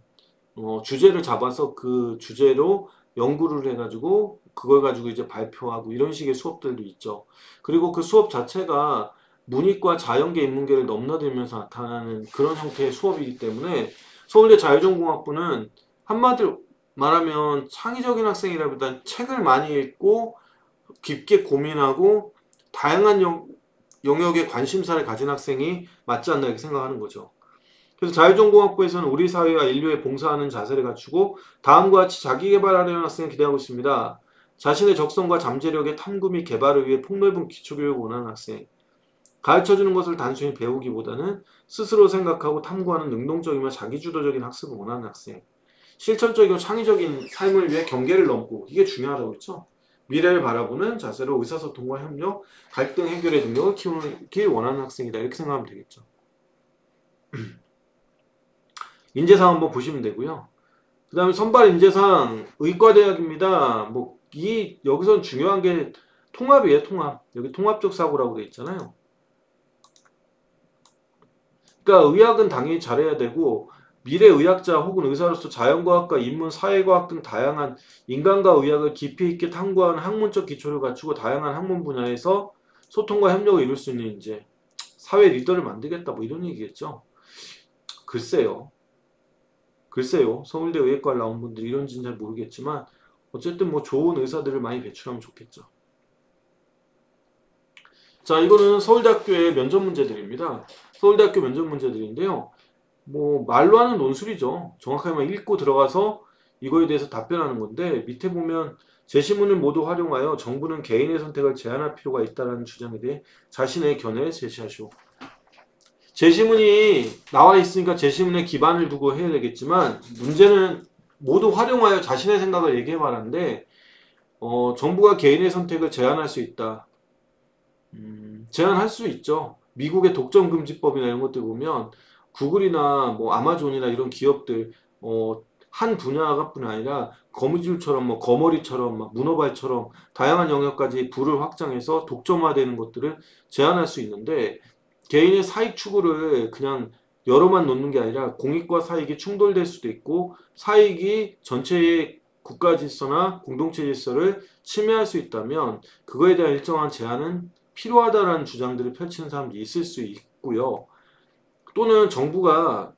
주제를 잡아서 그 주제로 연구를 해가지고 그걸 가지고 이제 발표하고 이런 식의 수업들도 있죠. 그리고 그 수업 자체가 문이과, 자연계, 인문계를 넘나들면서 나타나는 그런 형태의 수업이기 때문에 서울대 자유전공학부는 한마디로 말하면 창의적인 학생이라기보다는 책을 많이 읽고 깊게 고민하고 다양한 영역에 관심사를 가진 학생이 맞지 않나 이렇게 생각하는 거죠. 그래서 자유전공학부에서는 우리 사회와 인류에 봉사하는 자세를 갖추고 다음과 같이 자기개발하려는 학생을 기대하고 있습니다. 자신의 적성과 잠재력의 탐구 및 개발을 위해 폭넓은 기초교육을 원하는 학생. 가르쳐주는 것을 단순히 배우기보다는 스스로 생각하고 탐구하는 능동적이며 자기주도적인 학습을 원하는 학생. 실천적이고 창의적인 삶을 위해 경계를 넘고 이게 중요하다고 했죠. 미래를 바라보는 자세로 의사소통과 협력, 갈등 해결의 능력을 키우길 원하는 학생이다. 이렇게 생각하면 되겠죠. 인재상 한번 보시면 되고요. 그 다음에 선발 인재상 의과대학입니다. 뭐 여기서는 중요한 게 통합이에요. 통합. 여기 통합적 사고라고 돼 있잖아요. 그러니까 의학은 당연히 잘해야 되고 미래의학자 혹은 의사로서 자연과학과 인문, 사회과학 등 다양한 인간과 의학을 깊이 있게 탐구하는 학문적 기초를 갖추고 다양한 학문 분야에서 소통과 협력을 이룰 수 있는 이제 사회 리더를 만들겠다 뭐 이런 얘기겠죠. 글쎄요. 서울대 의예과를 나온 분들이 이런지는 잘 모르겠지만 어쨌든 뭐 좋은 의사들을 많이 배출하면 좋겠죠. 자, 이거는 서울대학교의 면접 문제들입니다. 서울대학교 면접 문제들인데요. 뭐 말로 하는 논술이죠. 정확하게만 읽고 들어가서 이거에 대해서 답변하는 건데, 밑에 보면 제시문을 모두 활용하여 정부는 개인의 선택을 제한할 필요가 있다는 주장에 대해 자신의 견해를 제시하시오. 제시문이 나와 있으니까 제시문에 기반을 두고 해야 되겠지만, 문제는 모두 활용하여 자신의 생각을 얘기해 말하는데, 정부가 개인의 선택을 제한할 수 있다. 제한할 수 있죠. 미국의 독점금지법이나 이런 것들 보면 구글이나 뭐 아마존이나 이런 기업들 한 분야가뿐 아니라 거미줄처럼 뭐 거머리처럼 막 문어발처럼 다양한 영역까지 부를 확장해서 독점화되는 것들을 제한할 수 있는데, 개인의 사익 추구를 그냥 여러만 놓는 게 아니라 공익과 사익이 충돌될 수도 있고 사익이 전체의 국가 질서나 공동체 질서를 침해할 수 있다면 그거에 대한 일정한 제한은 필요하다라는 주장들을 펼치는 사람들이 있을 수 있고요. 또는 정부가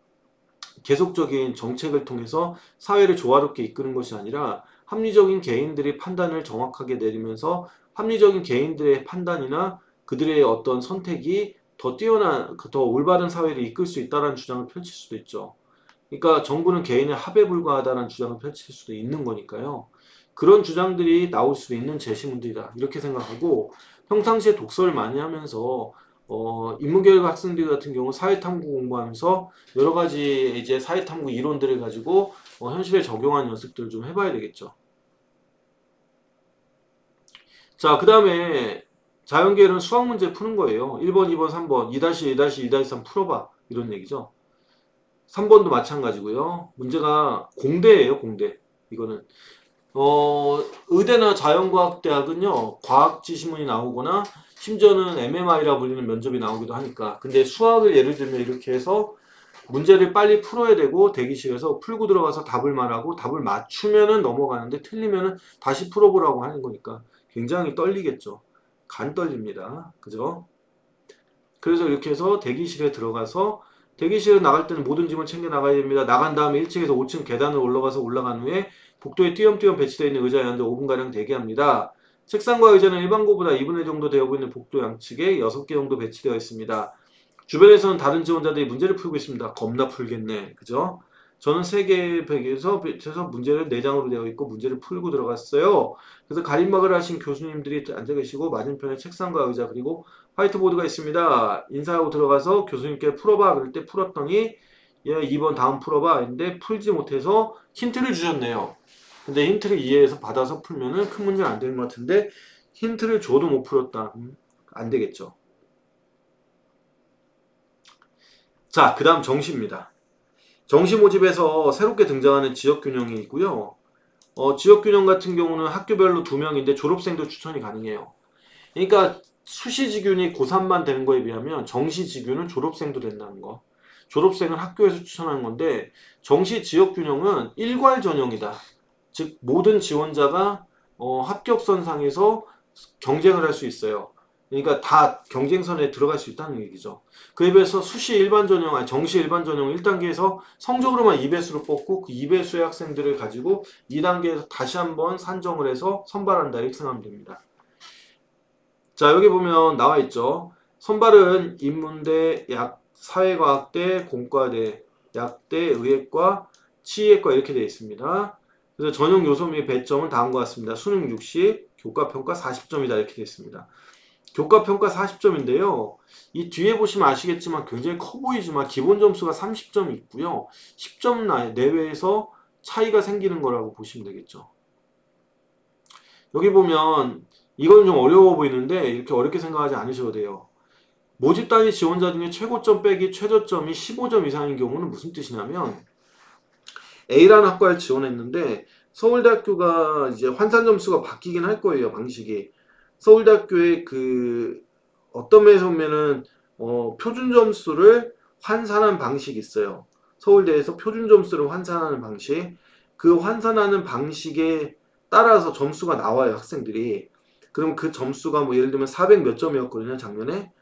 계속적인 정책을 통해서 사회를 조화롭게 이끄는 것이 아니라 합리적인 개인들의 판단을 정확하게 내리면서 합리적인 개인들의 판단이나 그들의 어떤 선택이 더 뛰어난, 더 올바른 사회를 이끌 수 있다는 주장을 펼칠 수도 있죠. 그러니까 정부는 개인의 합에 불과하다는 주장을 펼칠 수도 있는 거니까요. 그런 주장들이 나올 수도 있는 제시문들이다, 이렇게 생각하고, 평상시에 독서를 많이 하면서 인문계열 학생들 같은 경우 사회탐구 공부하면서 여러 가지 이제 사회탐구 이론들을 가지고 현실에 적용하는 연습들을 좀 해봐야 되겠죠. 자, 그 다음에 자연계열은 수학 문제 푸는 거예요. 1번, 2번, 3번, 2-1, 2-3 풀어봐, 이런 얘기죠. 3번도 마찬가지고요. 문제가 공대예요, 공대. 이거는 의대나 자연과학대학은요, 과학 지시문이 나오거나 심지어는 MMI라 불리는 면접이 나오기도 하니까. 근데 수학을 예를 들면 이렇게 해서 문제를 빨리 풀어야 되고 대기실에서 풀고 들어가서 답을 말하고 답을 맞추면은 넘어가는데 틀리면은 다시 풀어보라고 하는 거니까 굉장히 떨리겠죠. 간 떨립니다. 그죠? 그래서 이렇게 해서 대기실에 들어가서, 대기실에 나갈 때는 모든 짐을 챙겨 나가야 됩니다. 나간 다음에 1층에서 5층 계단을 올라간 후에 복도에 띄엄띄엄 배치되어 있는 의자에 앉아 5분가량 대기합니다. 책상과 의자는 일반고보다 2분의 1 정도 되어 보이는 복도 양측에 6개 정도 배치되어 있습니다. 주변에서는 다른 지원자들이 문제를 풀고 있습니다. 겁나 풀겠네. 그죠? 저는 3개의 벽에서 배치해서 문제를 4장으로 되어 있고 문제를 풀고 들어갔어요. 그래서 가림막을 하신 교수님들이 앉아 계시고 맞은편에 책상과 의자 그리고 화이트보드가 있습니다. 인사하고 들어가서 교수님께 풀어봐 그럴 때 풀었더니 2번 다음 풀어봐 했는데 풀지 못해서 힌트를 주셨네요. 근데 힌트를 이해해서 받아서 풀면은 큰 문제는 안 되는 것 같은데 힌트를 줘도 못 풀었다. 안 되겠죠. 자, 그 다음 정시입니다. 정시 모집에서 새롭게 등장하는 지역균형이 있고요. 지역균형 같은 경우는 학교별로 2명인데 졸업생도 추천이 가능해요. 그러니까 수시지균이 고3만 되는 거에 비하면 정시지균은 졸업생도 된다는 거. 졸업생은 학교에서 추천하는 건데 정시 지역균형은 일괄 전형이다. 즉 모든 지원자가 합격선상에서 경쟁을 할 수 있어요. 그러니까 다 경쟁선에 들어갈 수 있다는 얘기죠. 그에 비해서 수시 일반 전형, 아니 정시 일반 전형 1단계에서 성적으로만 2배수를 뽑고 그 2배수의 학생들을 가지고 2단계에서 다시 한번 산정을 해서 선발한다, 이렇게 생각하면 됩니다. 자, 여기 보면 나와 있죠. 선발은 인문대, 사회과학대, 공과대, 약대, 의예과, 치의예과 이렇게 되어 있습니다. 그래서 전형 요소 및 배점은 다음과 같습니다. 수능 60, 교과평가 40점이다, 이렇게 되어 있습니다. 교과평가 40점인데요. 이 뒤에 보시면 아시겠지만 굉장히 커 보이지만 기본 점수가 30점이 있고요. 10점 내외에서 차이가 생기는 거라고 보시면 되겠죠. 여기 보면 이건 좀 어려워 보이는데 이렇게 어렵게 생각하지 않으셔도 돼요. 모집 단위 지원자 중에 최고점 빼기 최저점이 15점 이상인 경우는 무슨 뜻이냐면 A라는 학과에 지원했는데 서울대학교가 이제 환산 점수가 바뀌긴 할 거예요, 방식이. 서울대학교의 어떤 면에서 보면은 표준 점수를 환산한 방식이 있어요. 서울대에서 표준 점수를 환산하는 방식. 그 환산하는 방식에 따라서 점수가 나와요, 학생들이. 그럼 그 점수가 뭐 예를 들면 400 몇 점이었거든요, 작년에.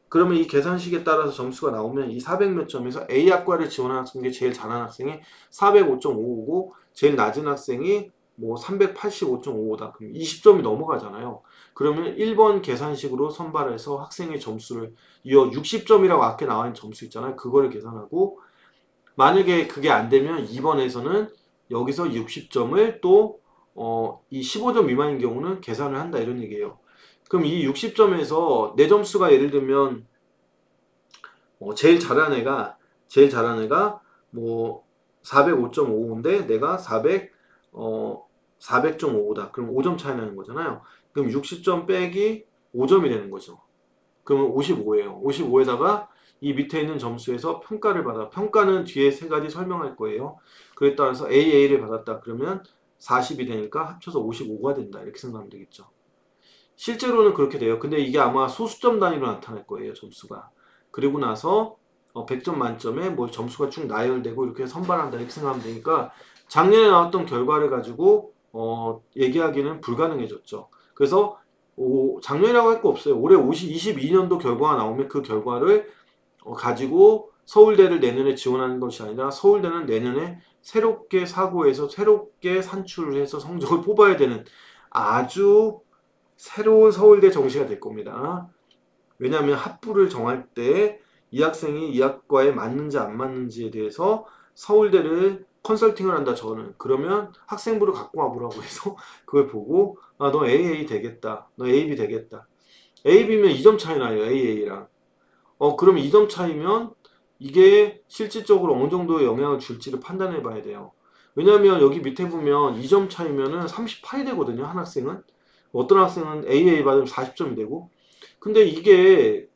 그러면 이 계산식에 따라서 점수가 나오면 이 400 몇 점에서 A 학과를 지원한 학생이 제일 잘하는 학생이 405.55고 제일 낮은 학생이 뭐 385.55다. 그럼 20점이 넘어가잖아요. 그러면 1번 계산식으로 선발해서 학생의 점수를 이어 60점이라고 앞에 나와 있는 점수 있잖아요. 그거를 계산하고 만약에 그게 안 되면 2번에서는 여기서 60점을 또 이 15점 미만인 경우는 계산을 한다 이런 얘기예요. 그럼 이 60점에서 내 점수가 예를 들면 제일 잘한 애가 뭐 405.55인데 내가 400.55다. 그럼 5점 차이 나는 거잖아요. 그럼 60점 빼기 5점이 되는 거죠. 그러면 55예요. 55에다가 이 밑에 있는 점수에서 평가를 받아. 평가는 뒤에 세 가지 설명할 거예요. 그에 따라서 AA를 받았다. 그러면 40이 되니까 합쳐서 55가 된다. 이렇게 생각하면 되겠죠. 실제로는 그렇게 돼요. 근데 이게 아마 소수점 단위로 나타날 거예요. 점수가. 그리고 나서 100점 만점에 뭐 점수가 쭉 나열되고 이렇게 선발한다. 이렇게 생각하면 되니까 작년에 나왔던 결과를 가지고 얘기하기는 불가능해졌죠. 그래서 작년이라고 할 거 없어요. 올해 22년도 결과가 나오면 그 결과를 가지고 서울대를 내년에 지원하는 것이 아니라 서울대는 내년에 새롭게 사고해서 새롭게 산출을 해서 성적을 뽑아야 되는 아주 새로운 서울대 정시가 될 겁니다. 왜냐하면 학부를 정할 때 이 학생이 이 학과에 맞는지 안 맞는지에 대해서 서울대를 컨설팅을 한다 저는. 그러면 학생부를 갖고 와보라고 해서 그걸 보고 너 AA 되겠다. 너 AB 되겠다. AB면 2점 차이 나요. AA랑. 그럼 2점 차이면 이게 실질적으로 어느 정도의 영향을 줄지를 판단해 봐야 돼요. 왜냐하면 여기 밑에 보면 2점 차이면은 38이 되거든요. 한 학생은. 어떤 학생은 AA 받으면 40점이 되고. 근데 이게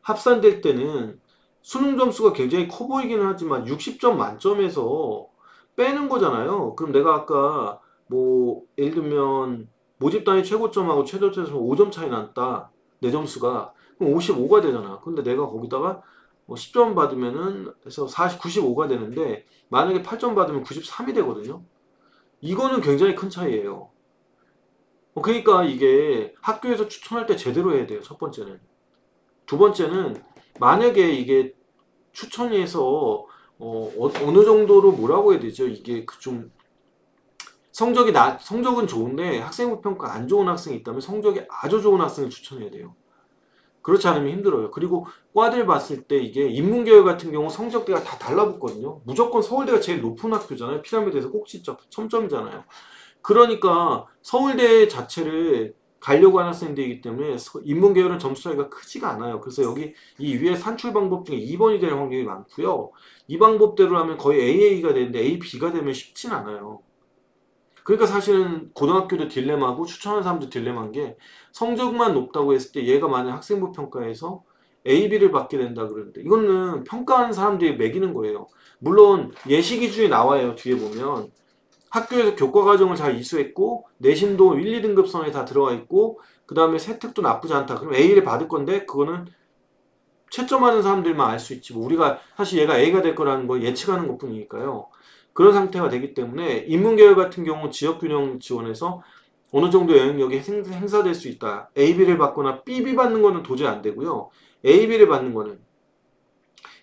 합산될 때는 수능 점수가 굉장히 커 보이기는 하지만 60점 만점에서 빼는 거잖아요. 그럼 내가 아까 뭐 예를 들면 모집 단위 최고점하고 최저점에서 5점 차이 났다. 내 점수가. 그럼 55가 되잖아. 근데 내가 거기다가 10점 받으면은 해서 95가 되는데 만약에 8점 받으면 93이 되거든요. 이거는 굉장히 큰 차이예요. 그러니까 이게 학교에서 추천할 때 제대로 해야 돼요. 첫 번째는. 두 번째는 만약에 이게 추천위에서 어느 정도로 뭐라고 해야 되죠? 이게 그 좀 성적은 좋은데 학생부 평가 안 좋은 학생이 있다면 성적이 아주 좋은 학생을 추천해야 돼요. 그렇지 않으면 힘들어요. 그리고 과들 봤을 때 이게 인문계열 같은 경우 성적대가 다 달라붙거든요. 무조건 서울대가 제일 높은 학교잖아요. 피라미드에서 꼭지점, 첨점이잖아요. 그러니까 서울대 자체를 가려고 하는 학생들이기 때문에 인문계열은 점수 차이가 크지가 않아요. 그래서 여기 이 위에 산출 방법 중에 2번이 될 확률이 많고요. 이 방법대로 하면 거의 AA가 되는데 AB가 되면 쉽진 않아요. 그러니까 사실은 고등학교도 딜레마고 추천하는 사람도 딜레마인 게 성적만 높다고 했을 때 얘가 만약 학생부 평가에서 AB를 받게 된다 그러는데 이거는 평가하는 사람들이 매기는 거예요. 물론 예시 기준이 나와요. 뒤에 보면 학교에서 교과 과정을 잘 이수했고 내신도 1, 2등급 선에 다 들어가 있고 그 다음에 세특도 나쁘지 않다. 그럼 A를 받을 건데 그거는 채점하는 사람들만 알 수 있지. 뭐 우리가 사실 얘가 A가 될 거라는 걸 예측하는 것뿐이니까요. 그런 상태가 되기 때문에 인문계열 같은 경우 지역균형 지원에서 어느 정도 영향력이 행사될 수 있다. AB를 받거나 BB 받는 거는 도저히 안 되고요. AB를 받는 거는.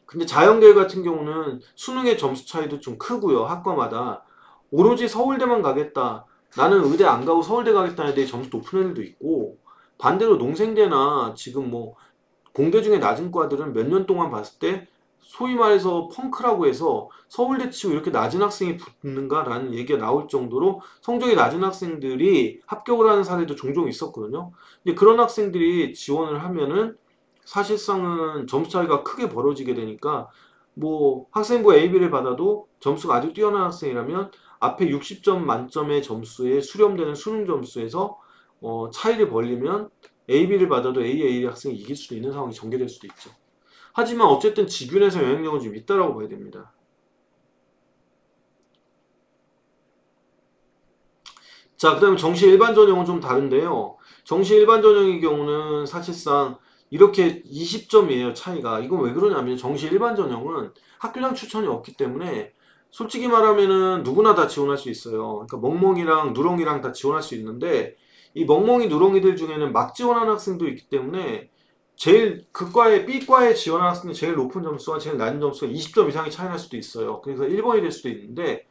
근데 자연계열 같은 경우는 수능의 점수 차이도 좀 크고요. 학과마다. 오로지 서울대만 가겠다. 나는 의대 안 가고 서울대 가겠다는 애들이 점수 높은 애들도 있고 반대로 농생대나 지금 뭐 공대 중에 낮은 과들은 몇 년 동안 봤을 때 소위 말해서 펑크라고 해서 서울대 치고 이렇게 낮은 학생이 붙는가라는 얘기가 나올 정도로 성적이 낮은 학생들이 합격을 하는 사례도 종종 있었거든요. 근데 그런 학생들이 지원을 하면은 사실상은 점수 차이가 크게 벌어지게 되니까 뭐 학생부 AB를 받아도 점수가 아주 뛰어난 학생이라면 앞에 60점 만점의 점수에 수렴되는 수능 점수에서 차이를 벌리면 AB를 받아도 AA 학생이 이길 수도 있는 상황이 전개될 수도 있죠. 하지만 어쨌든 지균에서 영향력은 좀 있다라고 봐야 됩니다. 자, 그 다음에 정시 일반 전형은 좀 다른데요. 정시 일반 전형의 경우는 사실상 이렇게 20점이에요, 차이가. 이건 왜 그러냐면 정시 일반 전형은 학교장 추천이 없기 때문에 솔직히 말하면은 누구나 다 지원할 수 있어요. 그러니까 멍멍이랑 누렁이랑 다 지원할 수 있는데 이 멍멍이 누렁이들 중에는 막 지원하는 학생도 있기 때문에 제일 그 과에 B과에 지원하는 학생이 제일 높은 점수와 제일 낮은 점수가 20점 이상이 차이 날 수도 있어요. 그래서 1번이 될 수도 있는데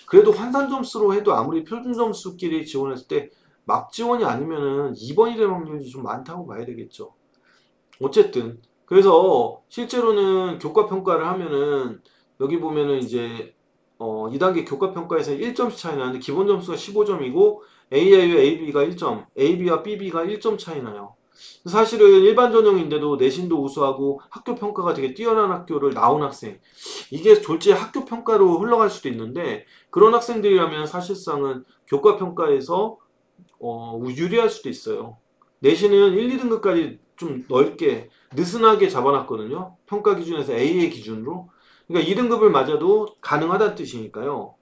그래도 환산 점수로 해도 아무리 표준 점수끼리 지원했을 때 막 지원이 아니면은 2번이 될 확률이 좀 많다고 봐야 되겠죠. 어쨌든 그래서 실제로는 교과 평가를 하면은 여기 보면은 이제 2단계 교과 평가에서 1점씩 차이 나는데 기본 점수가 15점이고 AI와 AB가 1점, AB와 BB가 1점 차이 나요. 사실은 일반 전형인데도 내신도 우수하고 학교 평가가 되게 뛰어난 학교를 나온 학생, 이게 졸지에 학교 평가로 흘러갈 수도 있는데 그런 학생들이라면 사실상은 교과 평가에서 유리할 수도 있어요. 내신은 1, 2등급까지 좀 넓게 느슨하게 잡아놨거든요. 평가 기준에서 A의 기준으로. 그러니까 2등급을 맞아도 가능하다는 뜻이니까요.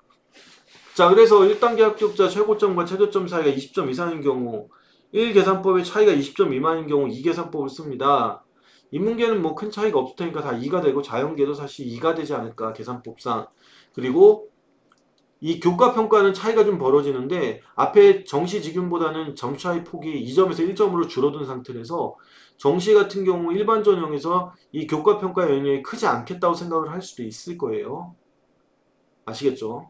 자, 그래서 1단계 합격자 최고점과 최저점 사이가 20점 이상인 경우 1계산법의 차이가 20점 미만인 경우 2계산법을 씁니다. 인문계는 뭐 큰 차이가 없을 테니까 다 2가 되고 자연계도 사실 2가 되지 않을까 계산법상. 그리고 이 교과 평가는 차이가 좀 벌어지는데 앞에 정시 직윤보다는 점 차이 폭이 2점에서 1점으로 줄어든 상태라서 정시 같은 경우 일반 전형에서 이 교과 평가 영향이 크지 않겠다고 생각을 할 수도 있을 거예요. 아시겠죠?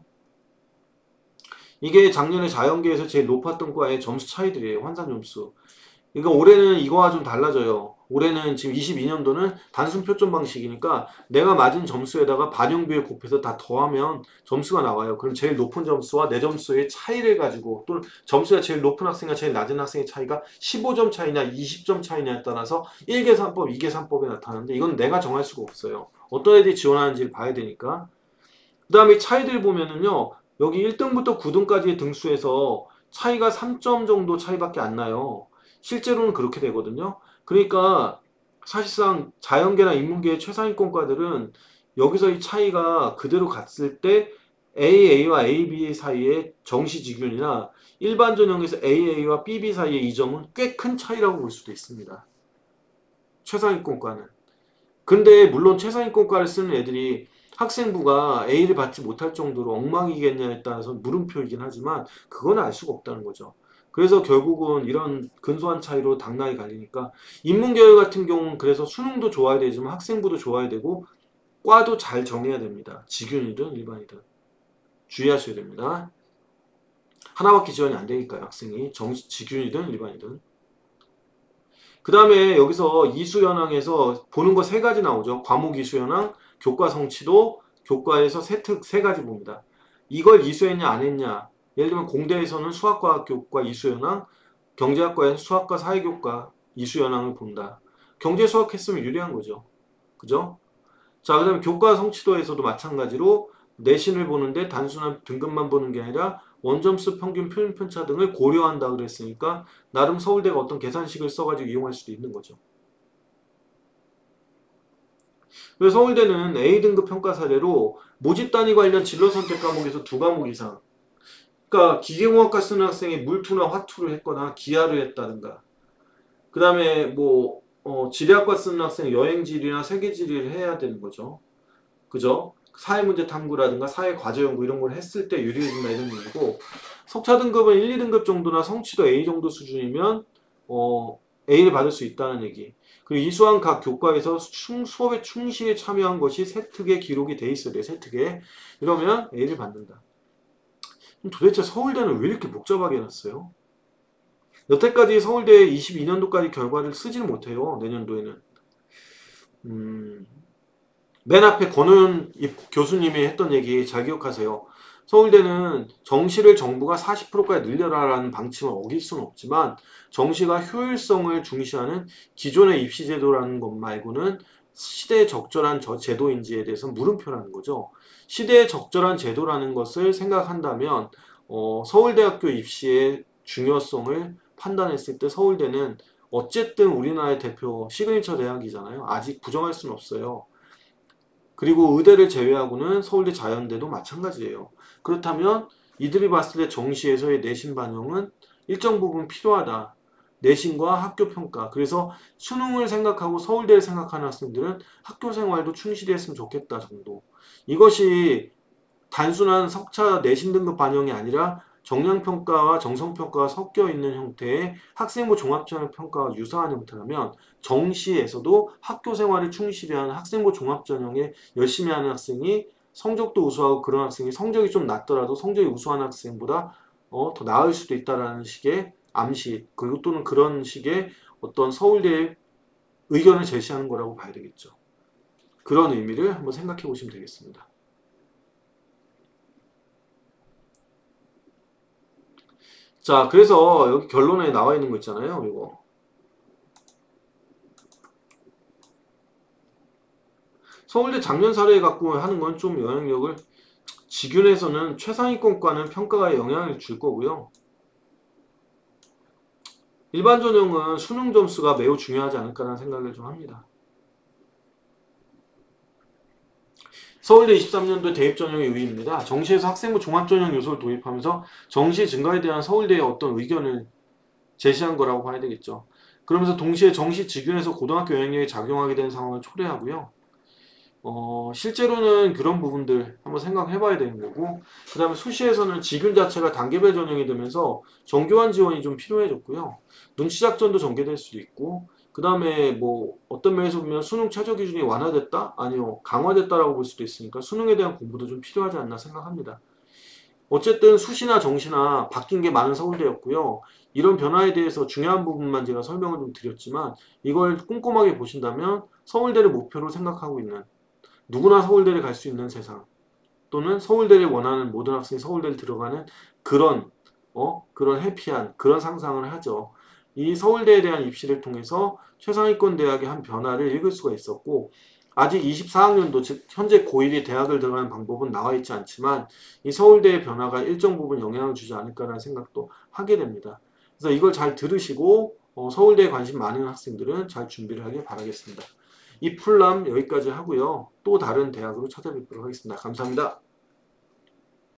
이게 작년에 자연계에서 제일 높았던 과의 점수 차이들이에요. 환산 점수. 그러니까 올해는 이거와 좀 달라져요. 올해는 지금 22년도는 단순 표점 방식이니까 내가 맞은 점수에다가 반영비를 곱해서 다 더하면 점수가 나와요. 그럼 제일 높은 점수와 내 점수의 차이를 가지고 또는 점수가 제일 높은 학생과 제일 낮은 학생의 차이가 15점 차이냐 20점 차이냐에 따라서 1계산법, 2계산법에 나타나는데 이건 내가 정할 수가 없어요. 어떤 애들이 지원하는지를 봐야 되니까. 그 다음에 차이들 보면은요. 여기 1등부터 9등까지의 등수에서 차이가 3점 정도 차이밖에 안 나요. 실제로는 그렇게 되거든요. 그러니까 사실상 자연계나 인문계의 최상위권과들은 여기서 이 차이가 그대로 갔을 때 AA와 AB 사이의 정시직윤이나 일반 전형에서 AA와 BB 사이의 이 점은 꽤 큰 차이라고 볼 수도 있습니다. 최상위권과는. 근데 물론 최상위권과를 쓰는 애들이 학생부가 A를 받지 못할 정도로 엉망이겠냐에 따라서 물음표이긴 하지만 그건 알 수가 없다는 거죠. 그래서 결국은 이런 근소한 차이로 당락이 갈리니까 인문계열 같은 경우는 그래서 수능도 좋아야 되지만 학생부도 좋아야 되고 과도 잘 정해야 됩니다. 직윤이든 일반이든 주의하셔야 됩니다. 하나밖에 지원이 안 되니까요. 학생이 직윤이든 일반이든. 그 다음에 여기서 이수연항에서 보는 거 세 가지 나오죠. 과목 이수연항, 교과 성취도, 교과에서 세특 세 가지 봅니다. 이걸 이수했냐 안 했냐. 예를 들면 공대에서는 수학과학 교과 이수연항, 경제학과에서 수학과 사회교과 이수연항을 본다. 경제 수학 했으면 유리한 거죠. 그죠? 자, 그 다음에 교과 성취도에서도 마찬가지로 내신을 보는데 단순한 등급만 보는 게 아니라 원점수, 평균, 표준 편차 등을 고려한다 그랬으니까 나름 서울대가 어떤 계산식을 써가지고 이용할 수도 있는 거죠. 그래서 서울대는 A등급 평가 사례로 모집 단위 관련 진로 선택 과목에서 2과목 이상, 그러니까 기계공학과 쓰는 학생이 물투나 화투를 했거나 기하를 했다든가, 그 다음에 뭐 지리학과 쓰는 학생이 여행지리나 세계지리를 해야 되는 거죠. 그죠? 사회문제 탐구라든가 사회과제연구 이런 걸 했을 때 유리해진다 이런 얘기고, 석차 등급은 1, 2등급 정도나 성취도 A 정도 수준이면 A를 받을 수 있다는 얘기. 그리고 이수한 각 교과에서 수업에 충실히 참여한 것이 세특에 기록이 돼 있어야 돼요. 세특에. 이러면 A를 받는다. 도대체 서울대는 왜 이렇게 복잡하게 해놨어요? 여태까지 서울대 22년도까지 결과를 쓰지는 못해요. 내년도에는. 맨 앞에 권호연 교수님이 했던 얘기 잘 기억하세요. 서울대는 정시를 정부가 40%까지 늘려라라는 방침을 어길 수는 없지만 정시가 효율성을 중시하는 기존의 입시제도라는 것 말고는 시대에 적절한 제도인지에 대해서 물음표라는 거죠. 시대에 적절한 제도라는 것을 생각한다면 서울대학교 입시의 중요성을 판단했을 때 서울대는 어쨌든 우리나라의 대표 시그니처 대학이잖아요. 아직 부정할 수는 없어요. 그리고 의대를 제외하고는 서울대 자연대도 마찬가지예요. 그렇다면 이들이 봤을 때 정시에서의 내신 반영은 일정 부분 필요하다. 내신과 학교 평가. 그래서 수능을 생각하고 서울대를 생각하는 학생들은 학교 생활도 충실히 했으면 좋겠다 정도. 이것이 단순한 석차 내신 등급 반영이 아니라 정량평가와 정성평가가 섞여 있는 형태의 학생부 종합전형평가와 유사한 형태라면 정시에서도 학교 생활을 충실히 하는 학생부 종합전형에 열심히 하는 학생이 성적도 우수하고 그런 학생이 성적이 좀 낮더라도 성적이 우수한 학생보다 더 나을 수도 있다라는 식의 암시, 그리고 또는 그런 식의 어떤 서울대의 의견을 제시하는 거라고 봐야 되겠죠. 그런 의미를 한번 생각해 보시면 되겠습니다. 자, 그래서 여기 결론에 나와 있는 거 있잖아요. 이거. 서울대 작년 사례 갖고 하는 건 좀 영향력을 지균에서는 최상위권과는 평가가 영향을 줄 거고요. 일반 전형은 수능 점수가 매우 중요하지 않을까라는 생각을 좀 합니다. 서울대 23년도 대입전형의 의의입니다. 정시에서 학생부 종합전형 요소를 도입하면서 정시 증가에 대한 서울대의 어떤 의견을 제시한 거라고 봐야 되겠죠. 그러면서 동시에 정시 직윤에서 고등학교 영향력이 작용하게 되는 상황을 초래하고요. 실제로는 그런 부분들 한번 생각해 봐야 되는 거고, 그 다음에 수시에서는 직윤 자체가 단계별 전형이 되면서 정교한 지원이 좀 필요해졌고요. 눈치 작전도 전개될 수도 있고, 그 다음에 뭐 어떤 면에서 보면 수능 최저 기준이 완화됐다? 아니요, 강화됐다라고 볼 수도 있으니까 수능에 대한 공부도 좀 필요하지 않나 생각합니다. 어쨌든 수시나 정시나 바뀐 게 많은 서울대였고요. 이런 변화에 대해서 중요한 부분만 제가 설명을 좀 드렸지만 이걸 꼼꼼하게 보신다면 서울대를 목표로 생각하고 있는, 누구나 서울대를 갈 수 있는 세상, 또는 서울대를 원하는 모든 학생이 서울대를 들어가는 그런 그런 해피한 그런 상상을 하죠. 이 서울대에 대한 입시를 통해서 최상위권 대학의 한 변화를 읽을 수가 있었고, 아직 24학년도 즉 현재 고1이 대학을 들어가는 방법은 나와 있지 않지만 이 서울대의 변화가 일정 부분 영향을 주지 않을까라는 생각도 하게 됩니다. 그래서 이걸 잘 들으시고 서울대에 관심 많은 학생들은 잘 준비를 하길 바라겠습니다. 이 풀람 여기까지 하고요. 또 다른 대학으로 찾아뵙도록 하겠습니다. 감사합니다.